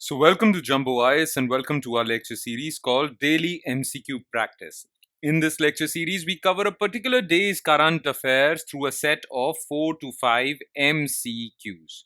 So, welcome to Jumbo Eyes and welcome to our lecture series called Daily MCQ Practice. In this lecture series, we cover a particular day's current affairs through a set of 4 to 5 MCQs.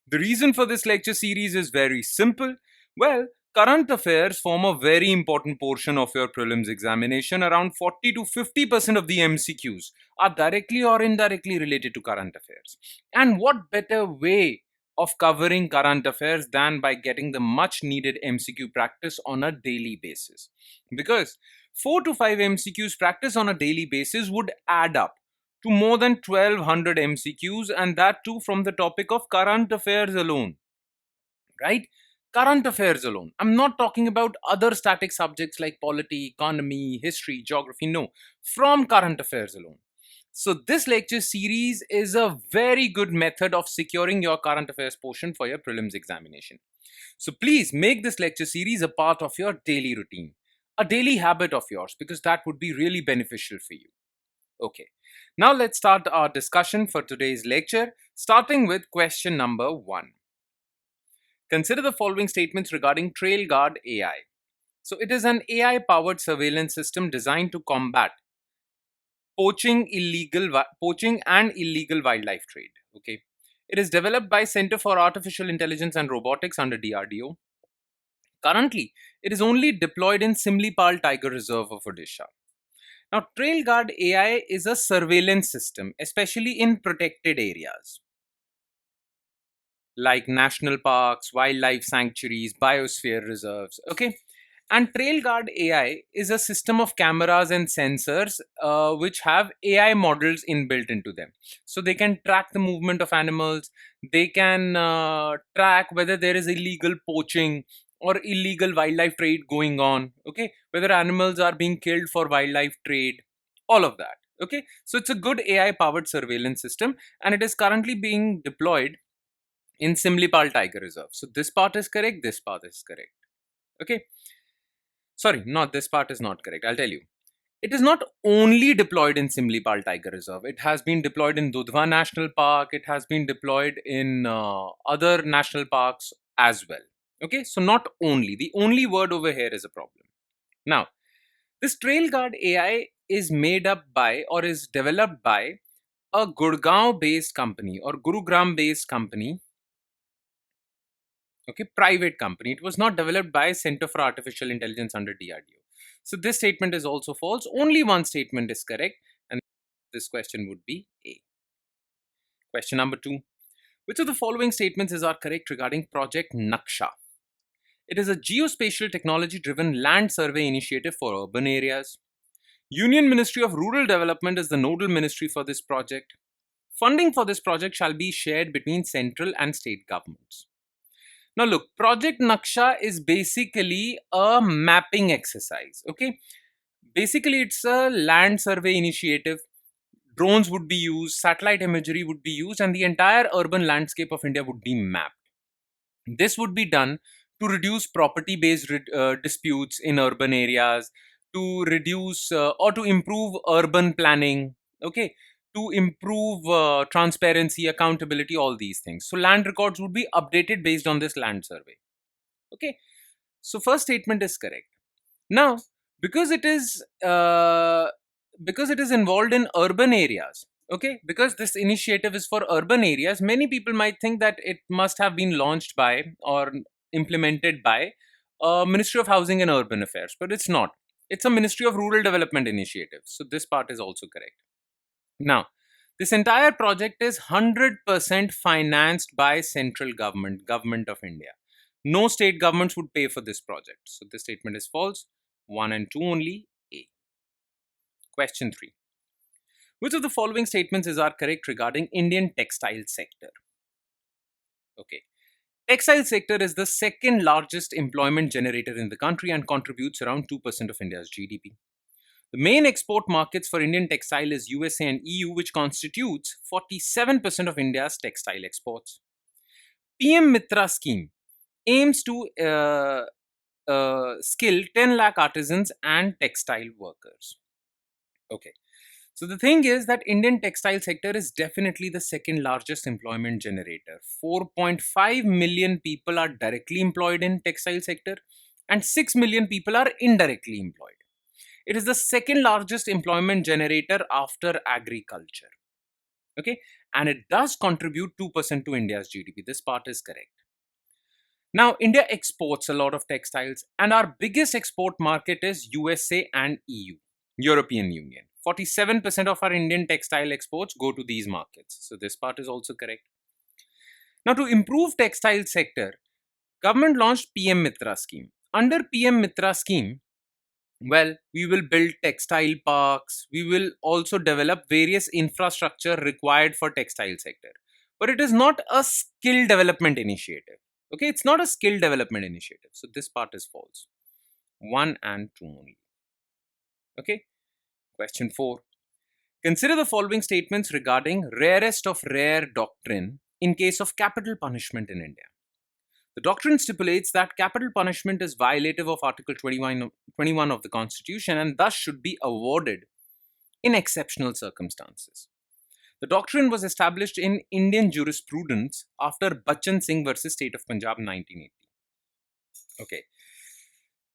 The reason for this lecture series is very simple. Well, current affairs form a very important portion of your prelims examination. Around 40 to 50% of the MCQs are directly or indirectly related to current affairs. And what better way of covering current affairs than by getting the much needed MCQ practice on a daily basis? Because 4 to 5 MCQs practice on a daily basis would add up to more than 1200 MCQs, and that too from the topic of current affairs alone, right? Current affairs alone. I'm not talking about other static subjects like polity, economy, history, geography. No, from current affairs alone. So, this lecture series is a very good method of securing your current affairs portion for your prelims examination. So, please make this lecture series a part of your daily routine, a daily habit of yours, because that would be really beneficial for you. Okay, now let's start our discussion for today's lecture, starting with question number 1. Consider the following statements regarding TrailGuard AI. So, it is an AI powered surveillance system designed to combat poaching and illegal wildlife trade. Okay, it is developed by Center for Artificial Intelligence and Robotics under DRDO. Currently, it is only deployed in Simlipal Tiger Reserve of Odisha. Now, TrailGuard AI is a surveillance system, especially in protected areas like national parks, wildlife sanctuaries, biosphere reserves. Okay. And TrailGuard AI is a system of cameras and sensors which have AI models inbuilt into them. So they can track the movement of animals, they can track whether there is illegal poaching or illegal wildlife trade going on, okay, whether animals are being killed for wildlife trade, all of that. Okay, so it's a good AI powered surveillance system and it is currently being deployed in Simlipal Tiger Reserve. So this part is correct, this part is correct. Okay. Sorry, not this part is not correct. I'll tell you. It is not only deployed in Simlipal Tiger Reserve. It has been deployed in Dudhwa National Park. It has been deployed in other national parks as well. Okay, so not only. The only word over here is a problem. Now, this TrailGuard AI is made up by or is developed by a Gurgaon based company or Gurugram based company. Okay, private company. It was not developed by Center for Artificial Intelligence under DRDO. So this statement is also false. Only one statement is correct, and this question would be A. Question number 2. Which of the following statements are correct regarding Project Naksha? It is a geospatial technology driven land survey initiative for urban areas. Union Ministry of Rural Development is the nodal ministry for this project. Funding for this project shall be shared between central and state governments. Now look, Project Naksha is basically a mapping exercise. Okay, basically it's a land survey initiative. Drones would be used, satellite imagery would be used, and the entire urban landscape of India would be mapped. This would be done to reduce property based disputes in urban areas, to reduce or to improve urban planning. Okay, to improve transparency, accountability, all these things. So land records would be updated based on this land survey. Okay, so first statement is correct. Now, because it is involved in urban areas, okay, because this initiative is for urban areas, many people might think that it must have been launched by or implemented by Ministry of Housing and Urban Affairs, but it's not. It's a Ministry of Rural Development initiative. So this part is also correct. Now, this entire project is 100% financed by central government of India. No state governments would pay for this project. So this statement is false. 1 and 2 only, A. Question 3. Which of the following statements are correct regarding Indian textile sector? Okay. Textile sector is the second largest employment generator in the country and contributes around 2% of India's GDP. The main export markets for Indian textile is USA and EU, which constitutes 47% of India's textile exports. PM Mitra scheme aims to skill 10 lakh artisans and textile workers. Okay. So the thing is that Indian textile sector is definitely the second largest employment generator. 4.5 million people are directly employed in textile sector and 6 million people are indirectly employed. It is the second largest employment generator after agriculture. Okay, and it does contribute 2% to India's GDP. This part is correct. Now, India exports a lot of textiles, and our biggest export market is USA and EU, European Union. 47% of our Indian textile exports go to these markets. So this part is also correct. Now, to improve textile sector, government launched PM Mitra scheme. Under PM Mitra scheme, well, we will build textile parks. We will also develop various infrastructure required for textile sector. But it is not a skill development initiative. Okay, it's not a skill development initiative. So this part is false. 1 and 2 only. Okay. Question 4. Consider the following statements regarding rarest of rare doctrine in case of capital punishment in India. The doctrine stipulates that capital punishment is violative of Article 21 of the Constitution and thus should be awarded in exceptional circumstances. The doctrine was established in Indian jurisprudence after Bachchan Singh versus State of Punjab 1980. Okay.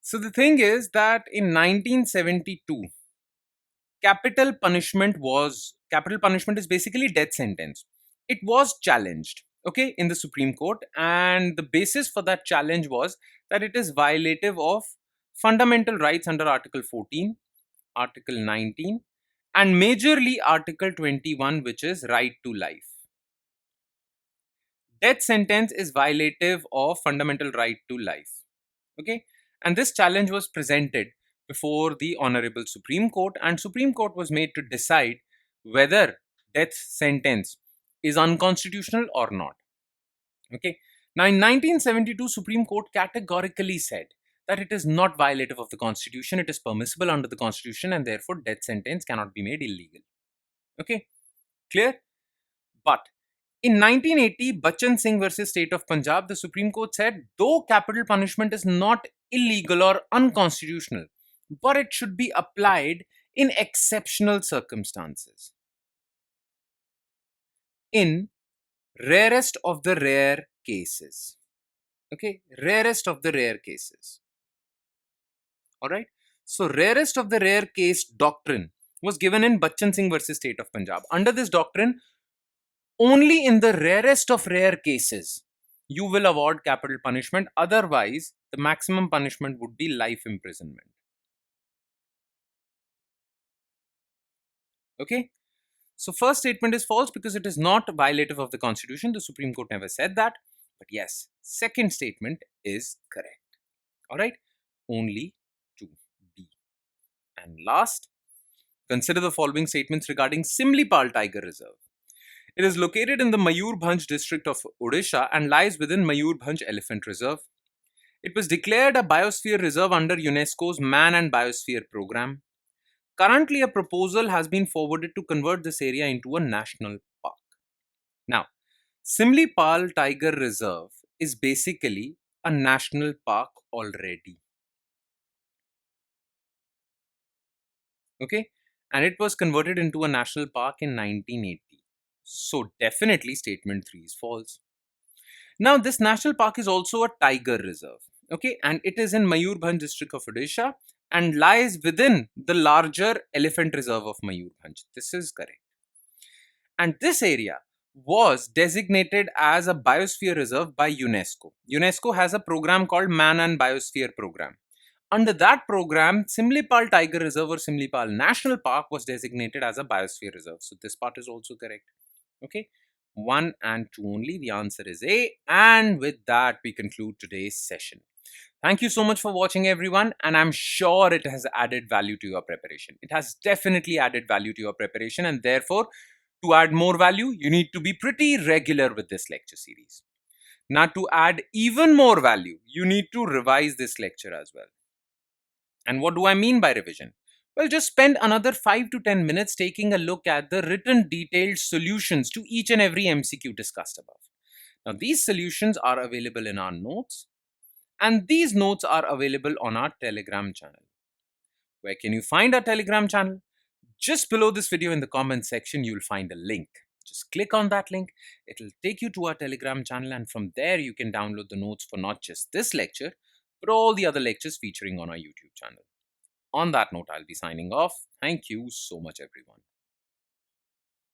So the thing is that in 1972, capital punishment is basically death sentence. It was challenged, okay, in the Supreme Court, and the basis for that challenge was that it is violative of fundamental rights under Article 14, Article 19, and majorly Article 21, which is right to life. Death sentence is violative of fundamental right to life. Okay, and this challenge was presented before the Honorable Supreme Court, and Supreme Court was made to decide whether death sentence is unconstitutional or not. Okay, now in 1972, Supreme Court categorically said that it is not violative of the Constitution, it is permissible under the Constitution, and therefore death sentence cannot be made illegal. Okay, clear? But in 1980, Bachchan Singh versus State of Punjab, the Supreme Court said, though capital punishment is not illegal or unconstitutional, but it should be applied in exceptional circumstances. In rarest of the rare cases. Okay, rarest of the rare cases. Alright, so rarest of the rare case doctrine was given in Bachchan Singh versus State of Punjab. Under this doctrine, only in the rarest of rare cases you will award capital punishment. Otherwise, the maximum punishment would be life imprisonment. Okay, so first statement is false because it is not violative of the Constitution. The Supreme Court never said that. But yes, second statement is correct. Alright, only 2B. And last, consider the following statements regarding Simlipal Tiger Reserve. It is located in the Mayurbhanj district of Odisha and lies within Mayurbhanj Elephant Reserve. It was declared a biosphere reserve under UNESCO's Man and Biosphere program. Currently, a proposal has been forwarded to convert this area into a national park. Now, Simlipal Tiger Reserve is basically a national park already. Okay, and it was converted into a national park in 1980. So definitely statement 3 is false. Now this national park is also a tiger reserve. Okay, and it is in Mayurbhanj district of Odisha and lies within the larger elephant reserve of Mayurbhanj. This is correct. And this area was designated as a biosphere reserve by UNESCO. UNESCO has a program called Man and Biosphere program. Under that program, Simlipal Tiger Reserve or Simlipal National Park was designated as a biosphere reserve. So this part is also correct. Okay, 1 and 2 only. The answer is A. And with that, we conclude today's session. Thank you so much for watching, everyone. And I'm sure it has added value to your preparation. It has definitely added value to your preparation. And therefore, to add more value, you need to be pretty regular with this lecture series. Now, to add even more value, you need to revise this lecture as well. And what do I mean by revision? Well, just spend another 5 to 10 minutes taking a look at the written detailed solutions to each and every MCQ discussed above. Now, these solutions are available in our notes, and these notes are available on our Telegram channel. Where can you find our Telegram channel? Just below this video in the comment section, you'll find a link. Just click on that link. It'll take you to our Telegram channel, and from there you can download the notes for not just this lecture, but all the other lectures featuring on our YouTube channel. On that note, I'll be signing off. Thank you so much, everyone.